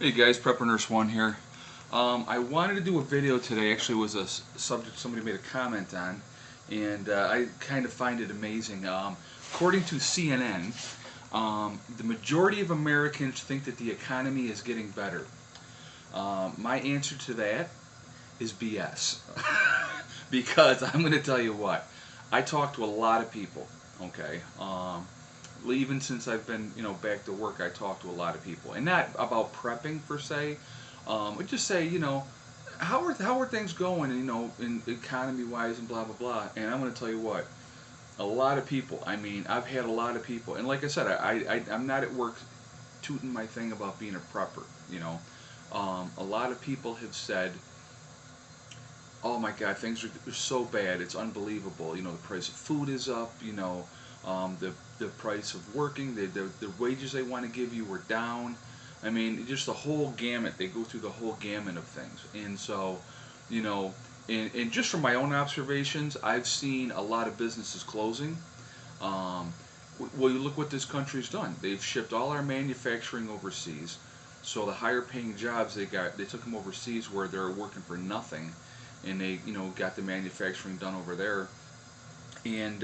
Hey guys, Prepper Nurse One here. I wanted to do a video today. Actually, it was a subject somebody made a comment on, and I kind of find it amazing. According to CNN, the majority of Americans think that the economy is getting better. My answer to that is BS, because I'm going to tell you what. I talk to a lot of people. Okay. Even since I've been, back to work, I talk to a lot of people, and not about prepping per se. But just say, how are things going, in economy wise and blah blah blah. And I'm going to tell you what, a lot of people. I mean, I've had a lot of people, and like I said, I'm not at work tooting my thing about being a prepper. A lot of people have said, "Oh my God, things are so bad. It's unbelievable. The price of food is up. The price of working, the wages they want to give you are down. I mean, just the whole gamut. They go through the whole gamut of things, and so, you know, and just from my own observations, I've seen a lot of businesses closing. Um, well, you look what this country's done. They've shipped all our manufacturing overseas. So the higher paying jobs they took them overseas where they're working for nothing, and they, got the manufacturing done over there. And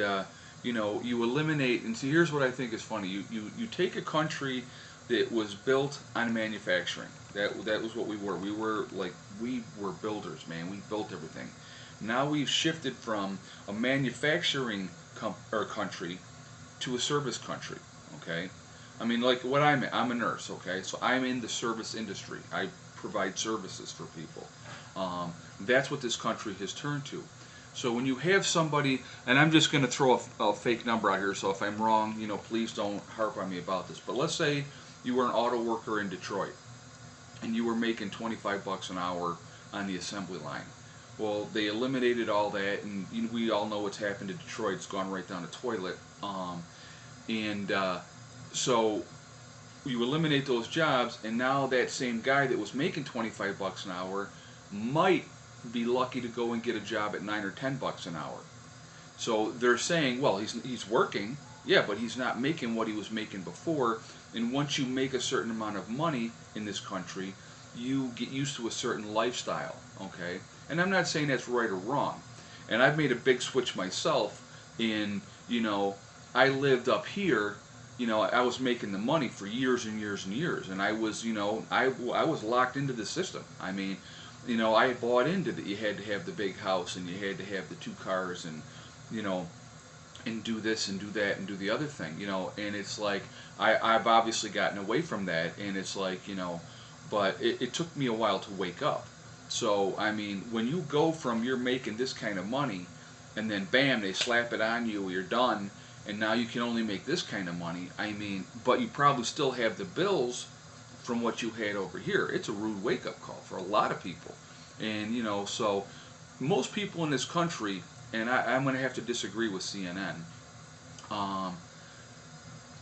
you eliminate. And see, here's what I think is funny. You take a country that was built on manufacturing. That was what we were. We were builders, man. We built everything. Now we've shifted from a manufacturing or country to a service country. Okay, I mean, like what I'm a nurse. Okay, so I'm in the service industry. I provide services for people. That's what this country has turned to. So when you have somebody, and I'm just going to throw a fake number out here, so if I'm wrong, please don't harp on me about this. But let's say you were an auto worker in Detroit, and you were making 25 bucks an hour on the assembly line. Well, they eliminated all that, and we all know what's happened to Detroit. It's gone right down the toilet. And so you eliminate those jobs, and now that same guy that was making 25 bucks an hour might be lucky to go and get a job at 9 or 10 bucks an hour. So they're saying, well, he's working, yeah, but he's not making what he was making before. And once you make a certain amount of money in this country, you get used to a certain lifestyle, okay? And I'm not saying that's right or wrong. And I've made a big switch myself in, I lived up here, I was making the money for years and years and years, and I was, I was locked into the system. I mean, I bought into that you had to have the big house and you had to have the two cars and, you know, and do this and do that and do the other thing, and it's like I've obviously gotten away from that, and it's like, but it took me a while to wake up. So, I mean, when you go from you're making this kind of money, and then bam, they slap it on you, you're done, and now you can only make this kind of money, I mean, but you probably still have the bills from what you had over here. It's a rude wake-up call for a lot of people. And, so most people in this country, and I'm going to have to disagree with CNN,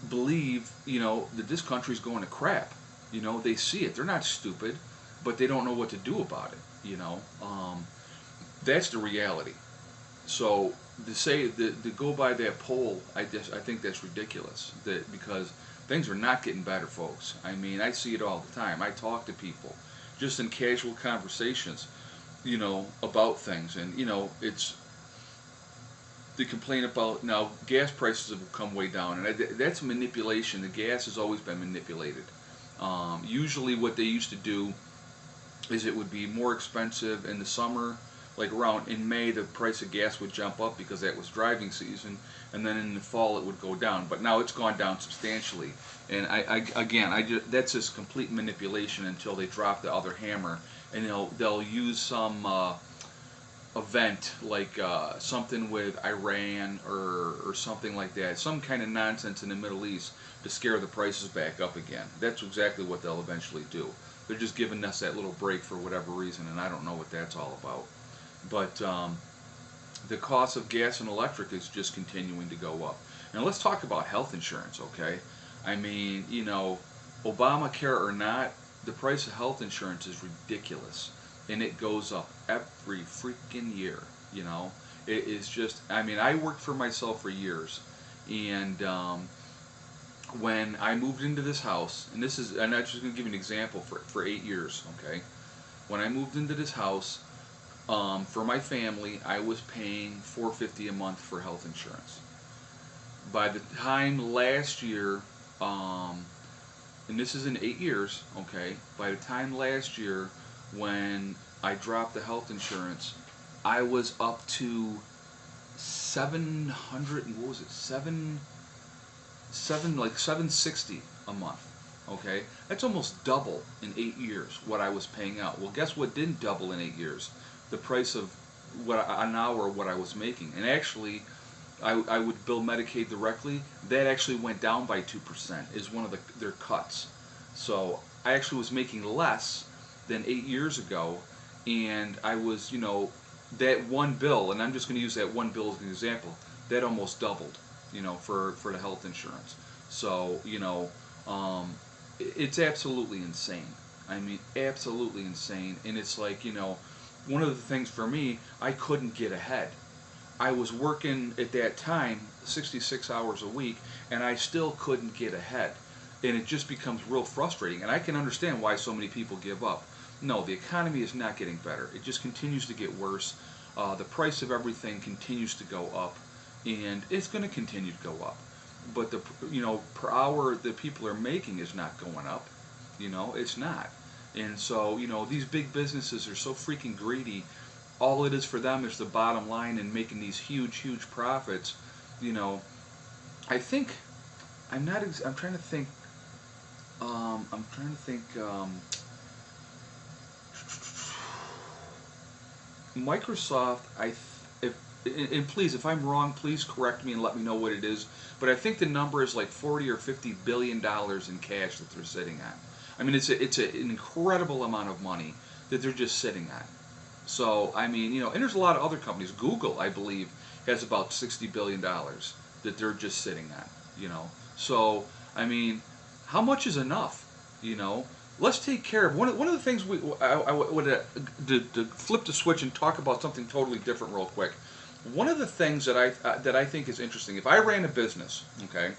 believe, that this country's going to crap. They see it. They're not stupid, but they don't know what to do about it. That's the reality. So to go by that poll, I think that's ridiculous. Because things are not getting better, folks. I mean, I see it all the time. I talk to people, just in casual conversations, about things, and it's they complain about now gas prices have come way down, and that's manipulation. The gas has always been manipulated. Usually, what they used to do is it would be more expensive in the summer, like around in May the price of gas would jump up because that was driving season, and then in the fall it would go down. But now it's gone down substantially, and that's just complete manipulation until they drop the other hammer, and they'll use some event like something with Iran or something like that, some kind of nonsense in the Middle East to scare the prices back up again. That's exactly what they'll eventually do. They're just giving us that little break for whatever reason, and I don't know what that's all about. But the cost of gas and electric is just continuing to go up. Now let's talk about health insurance, okay? I mean, Obamacare or not, the price of health insurance is ridiculous, and it goes up every freaking year. It is just. I mean, I worked for myself for years, and when I moved into this house, and I'm just going to give you an example for 8 years, okay? When I moved into this house, for my family, I was paying $450 a month for health insurance. By the time last year, and this is in 8 years, okay? By the time last year, when I dropped the health insurance, I was up to 700, and what was it? Like 760 a month. Okay, that's almost double in 8 years what I was paying out. Well, guess what didn't double in 8 years? The price of an hour what I was making. And actually, I would bill Medicaid directly. That actually went down by 2%. Is one of their cuts. So I actually was making less than 8 years ago, and I was, that one bill, and I'm just going to use that one bill as an example. That almost doubled, for the health insurance. So it's absolutely insane. I mean, absolutely insane. And it's like, one of the things for me, I couldn't get ahead. I was working at that time 66 hours a week, and I still couldn't get ahead. And it just becomes real frustrating. And I can understand why so many people give up. No, the economy is not getting better. It just continues to get worse. The price of everything continues to go up, and it's going to continue to go up. But per hour that people are making is not going up. It's not. And so, these big businesses are so freaking greedy. All it is for them is the bottom line and making these huge, huge profits. I think, I'm trying to think, Microsoft, and please, if I'm wrong, please correct me and let me know what it is. But I think the number is like 40 or 50 billion dollars in cash that they're sitting on. I mean, it's an incredible amount of money that they're just sitting on. So I mean, and there's a lot of other companies. Google, I believe, has about $60 billion that they're just sitting on. So I mean, how much is enough? Let's take care of one of the things I would to flip the switch and talk about something totally different real quick. One of the things that I think is interesting, if I ran a business, okay,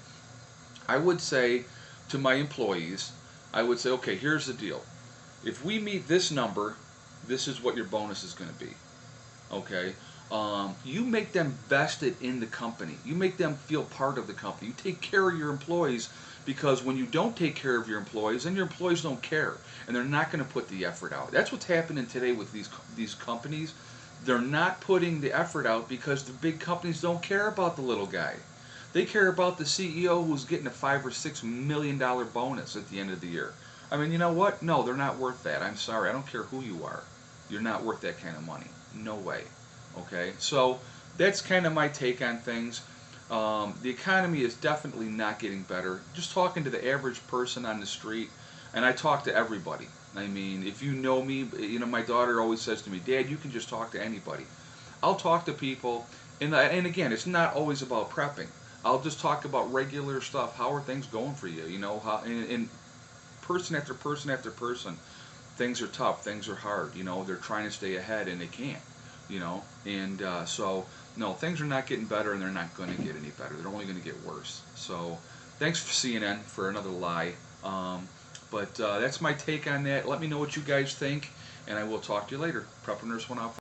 I would say to my employees, I would say, okay, here's the deal. If we meet this number, this is what your bonus is going to be. Okay, you make them vested in the company. You make them feel part of the company. You take care of your employees, because when you don't take care of your employees, then your employees don't care, and they're not going to put the effort out. That's what's happening today with these companies. They're not putting the effort out because the big companies don't care about the little guy. They care about the CEO who's getting a $5 or $6 million bonus at the end of the year. I mean, you know what? No, they're not worth that. I'm sorry. I don't care who you are. You're not worth that kind of money. No way. Okay? So that's kind of my take on things. The economy is definitely not getting better. Just talking to the average person on the street, and I talk to everybody. I mean, if you know me, my daughter always says to me, Dad, you can just talk to anybody. I'll talk to people, and again, it's not always about prepping. I'll just talk about regular stuff. How are things going for you? How, and person after person after person, things are tough, things are hard. They're trying to stay ahead, and they can't. And so no, things are not getting better, and they're not going to get any better. They're only going to get worse. So thanks for CNN for another lie. But that's my take on that. Let me know what you guys think, and I will talk to you later. Prepper Nurse 1 out.